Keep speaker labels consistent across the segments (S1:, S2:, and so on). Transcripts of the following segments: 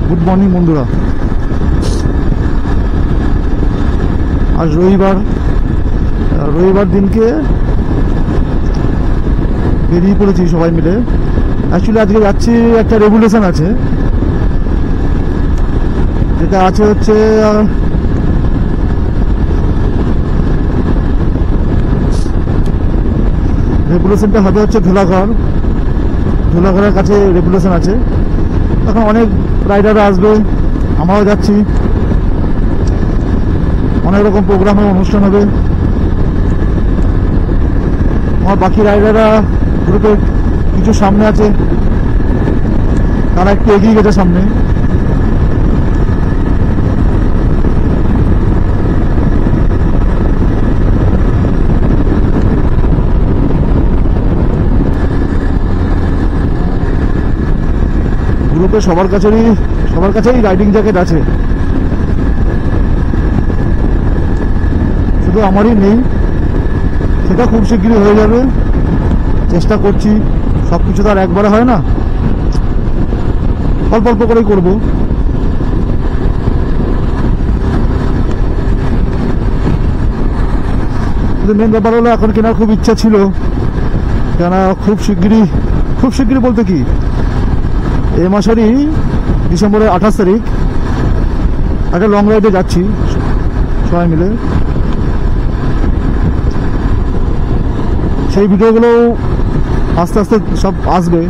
S1: Good morning বন্ধুরা। আজ রবিবার দিনকে বেরিয়ে পড়েছি সবাই মিলে। অ্যাকচুয়ালি আজকে যাচ্ছি, একটা রেভুলেশন আছে, যেটা আছে হচ্ছে রেভুলেশনটা হবে হচ্ছে ধুলাঘরের কাছে রেভুলেশন আছে। এখন অনেক রাইডাররা আসবে, আমরাও যাচ্ছি, অনেক রকম প্রোগ্রাম হবে, অনুষ্ঠান হবে। আমার বাকি রাইডাররা গ্রুপে কিছু সামনে আছে, তারা একটু এগিয়ে গেছে সামনে। গ্রুপে সবার কাছেই রাইডিং জ্যাকেট আছে, শুধু আমারই নেই। সেটা খুব শিগগিরই হয়ে যাবে, চেষ্টা করছি। সবকিছু তো আর একবারে হয় না, অল্প অল্প করেই করবো। মেন ব্যাপার হলো এখন কেনার খুব ইচ্ছা ছিল, কেন খুব শিগগিরই বলতে কি, এই মাসেরই ডিসেম্বরের 28 তারিখ একটা লং রাইডে যাচ্ছি সবাই মিলে। সেই ভিডিওগুলো আস্তে আস্তে সব আসবে।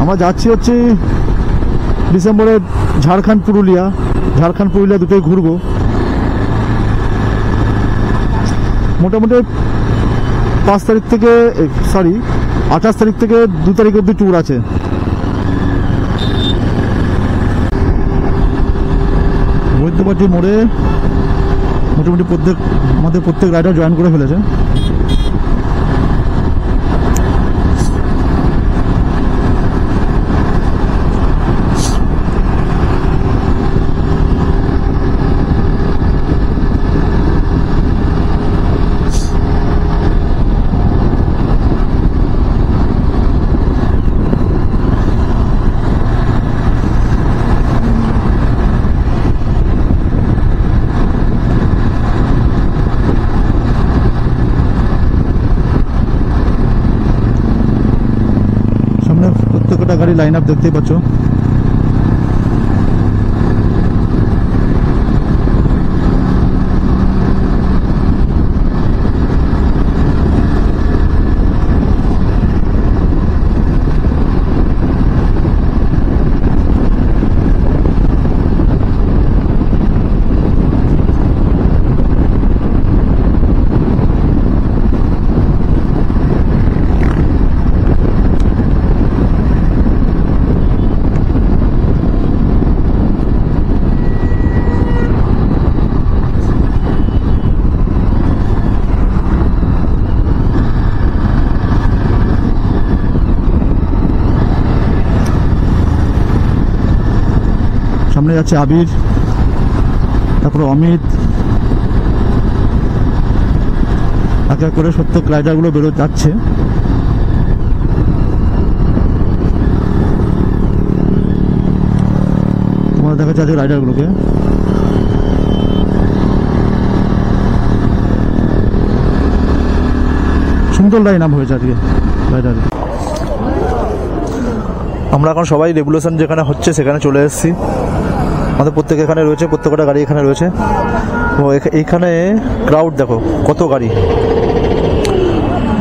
S1: আমরা যাচ্ছি হচ্ছে ডিসেম্বরে ঝাড়খণ্ড পুরুলিয়া দুটোই ঘুরবো। মোটামুটি 28 তারিখ থেকে 2 তারিখ অব্দি ট্যুর আছে। বৈদ্যবাটি মোড়ে মোটামুটি আমাদের প্রত্যেক রাইডার জয়েন করে ফেলেছে। প্রত্যেকটা গাড়ি লাইন আপ দেখতেই পাচ্ছ। সামনে যাচ্ছে আবির, তারপরে অমিত, এক এক করে প্রত্যেক রাইডারগুলো যাচ্ছে। তোমরা দেখা যাচ্ছে রাইডারগুলোকে। সুন্দর লাইন আপ হয়েছে আজকে রাইডার। আমরা এখন সবাই রেভুলেশন যেখানে হচ্ছে সেখানে চলে এসেছি। আমাদের প্রত্যেক এখানে রয়েছে, প্রত্যেকটা গাড়ি এখানে রয়েছে। ও এইখানে ক্রাউড দেখো, কত গাড়ি,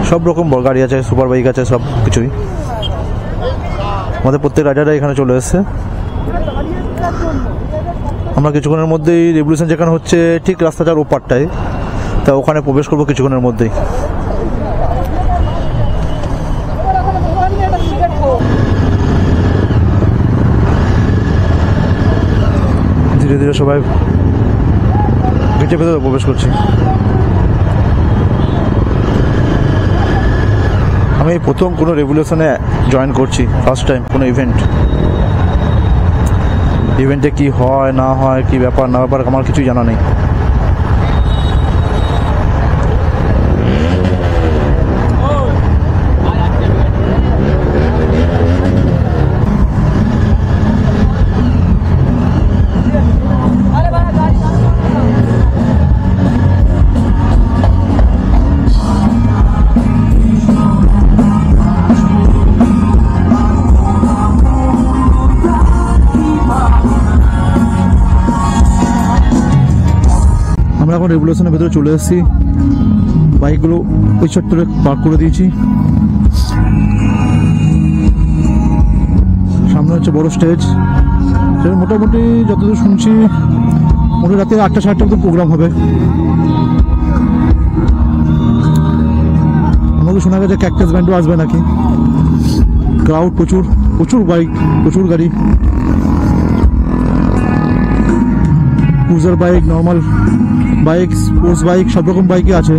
S1: সব রকম গাড়ি আছে, সুপার বাইক আছে, সব কিছুই। আমাদের প্রত্যেক রাইডাররা এখানে চলে এসেছে। আমরা কিছুক্ষণের মধ্যেই রেভুলেশন যেখানে হচ্ছে ঠিক রাস্তাটার ওপারটায়, তা ওখানে প্রবেশ করবো কিছুক্ষণের মধ্যেই। ধীরে ধীরে সবাই গেটের ভেতরে প্রবেশ করছি। আমি প্রথম কোনো রেভুলেশনে জয়েন করছি, ফার্স্ট টাইম কোনো ইভেন্টে কি হয় না হয়, কি ব্যাপার না ব্যাপার আমার কিছুই জানা নেই। এখন রেগুলেশনের ভেতরে চলে এসেছি, বাইকগুলো ওই চত্বরে পার্ক করে দিয়েছি। সামনে হচ্ছে বড় স্টেজ, সেটা মোটামুটি যতদূর শুনছি মোটামুটি রাতে 8টা 7টার মতো প্রোগ্রাম হবে। আমাকে শোনা গেছে ক্যাকটাস ব্যান্ডও আসবে নাকি। ক্রাউড প্রচুর, প্রচুর বাইক, প্রচুর গাড়ি, cruiser bike, normal bike, sports bike, সব রকম বাইকই আছে।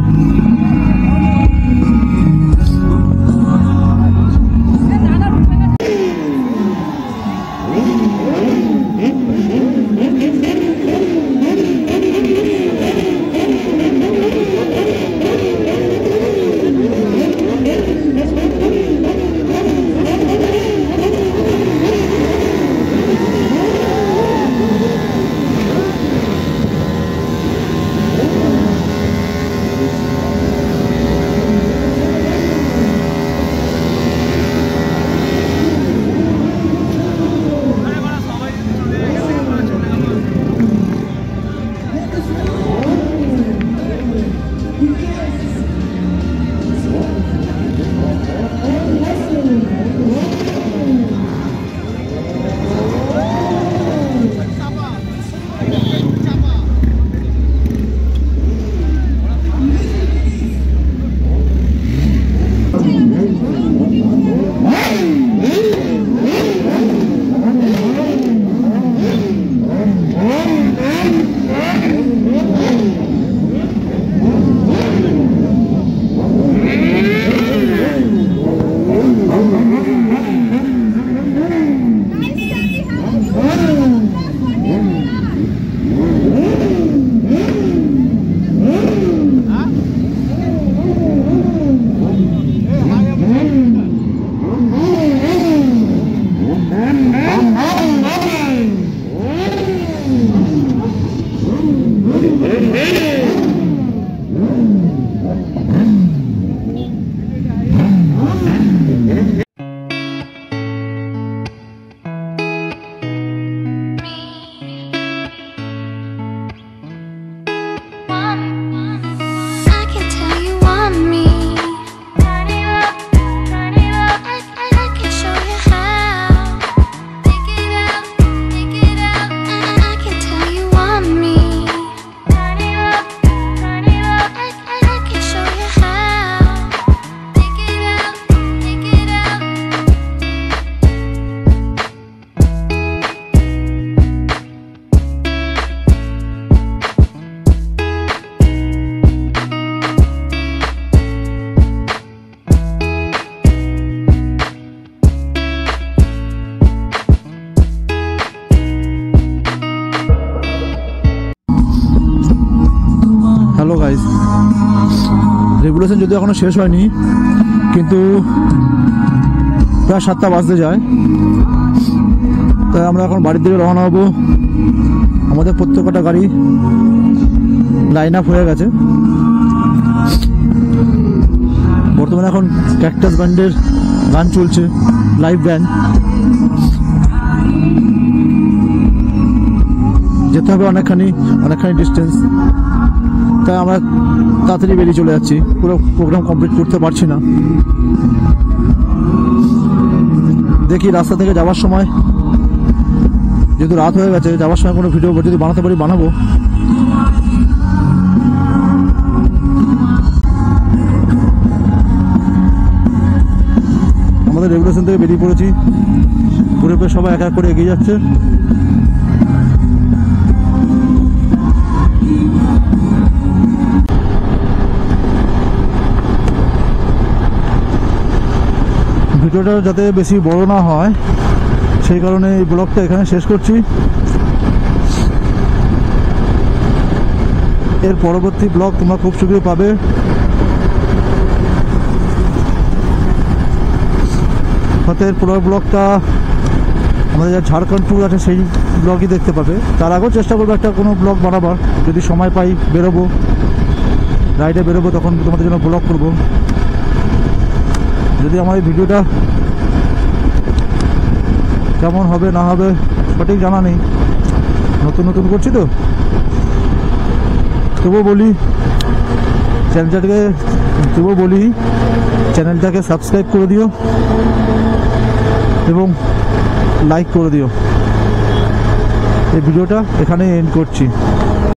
S1: হ্যালো গাইস, রেগুলেশন যদি এখনো শেষ হয়নি, কিন্তু প্রায় 7টা বাজতে যায়, তাই আমরা এখন বাড়ির দিকে রওনা হব। আমাদের প্রত্যেকটা গাড়ি লাইন আপ হয়ে গেছে। বর্তমানে এখন ক্যাকটাস ব্যান্ডের গান চলছে, লাইভ ব্যান্ড। যেতে হবে অনেকখানি ডিস্টেন্স, তাই আমরা তাড়াতাড়ি বেরিয়ে চলে যাচ্ছি। পুরো প্রোগ্রাম কমপ্লিট করতে পারছি না। দেখি রাস্তা থেকে যাওয়ার সময়, যেহেতু রাত হয়ে গেছে, যাওয়ার সময় কোনো ভিডিও যদি বানাতে পারি বানাবো। আমাদের রেগুলেশন থেকে বেরিয়ে পড়েছি, গ্রুপে সবাই এক এক করে এগিয়ে যাচ্ছে। ভিডিওটা যাতে বেশি বড় না হয়, সেই কারণে এই ব্লগটা এখানে শেষ করছি। এর পরবর্তী ব্লগ তোমরা খুব শীঘ্রই পাবে। হয়তো এর পরের ব্লগটা আমাদের যা ঝাড়খণ্ড ট্যুর আছে সেই ব্লগই দেখতে পাবে। তার আগেও চেষ্টা করবো একটা কোনো ব্লগ বানাবার, যদি সময় পাই বেরোবো, রাইডে বেরোবো, তখন তোমাদের জন্য ব্লগ করবো। যদি আমার এই ভিডিওটা কেমন হবে না হবে সঠিক জানা নেই, নতুন করছি তো। তবুও বলি চ্যানেলটাকে সাবস্ক্রাইব করে দিও এবং লাইক করে দিও। এই ভিডিওটা এখানে এন্ড করছি।